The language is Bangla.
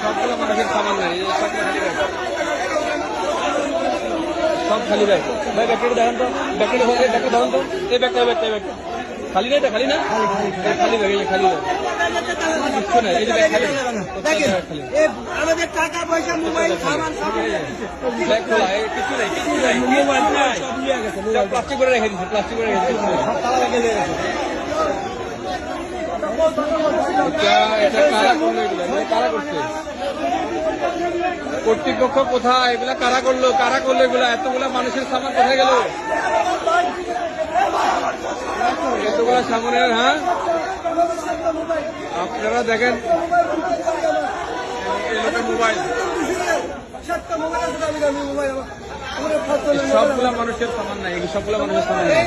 সবগুলো মানুষের সামান নাই, সব খালি ব্যাগ। ভাই ব্যাগটা দেখেন তো, ব্যাগটা দেখেন তো, এই ব্যাগটা খালি না, এটা খালি না, খালি ব্যাগ, এই খালি ব্যাগ, কিচ্ছু নাই, এই যে ব্যাগ খালি, আমাদের টাকা পয়সা মোবাইল সামান ব্যাগ খোলা, কিছু নাই, মোবাইল নাই, প্লাস্টিক করে রেখে দিচ্ছে, প্লাস্টিক করে রেখে দিচ্ছে। এটা কারা করলো, এগুলো কারা করছে? কর্তৃপক্ষ কোথায়? এগুলা কারা করলো এগুলা? এতগুলা মানুষের সামান কোথায় গেল? এতগুলা সামানের, হ্যাঁ আপনারা দেখেন মোবাইল, সবগুলা মানুষের সামান নাই, সবগুলা মানুষের সামান নাই।